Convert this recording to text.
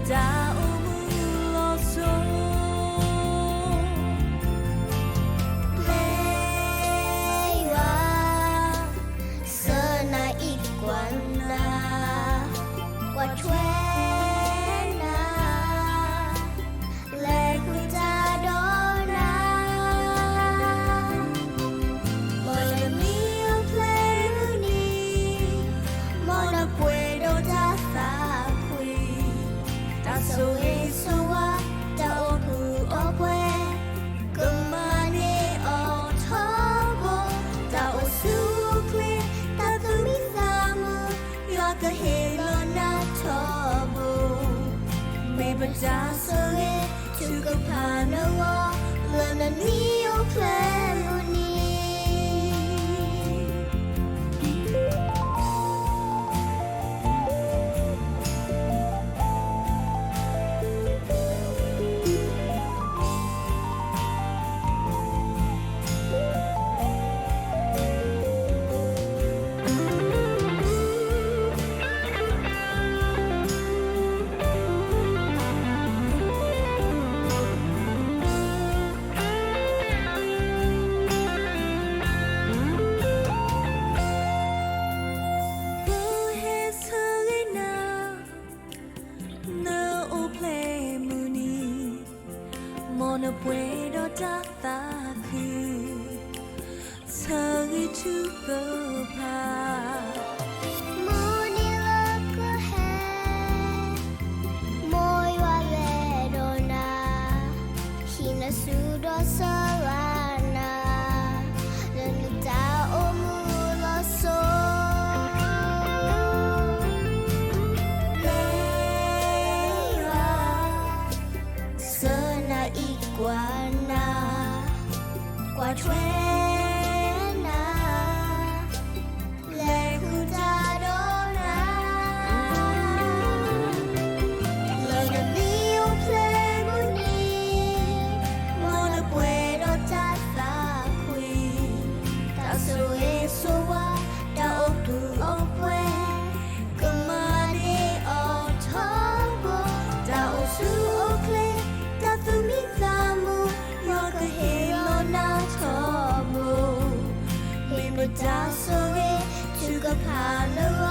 da umuloso Lewa Sana iguana Quachuena Legutadona Mona mio pleruni Mona puedo tasa qui Taso esoa Ta opu opwe Kumane o tobo Ta osukli Ta tumisamu Yaka helo na tobo Mebada soe Tukapana wa Lana nio pleruni Mona puedo tata ku Sagi chuko pa Moni loko he Moi wa ledona Hina sudo solana Lenuta omuloso Lewa Sana iguana Quachuena Legutadona Lana mio pleruni Mona puedo tasa qui Taso esoa Ta opu opwe Kumane o tobo Ta osu okle Ta tumisamu Yoka helo na tobo Mebada soe Tukapana wa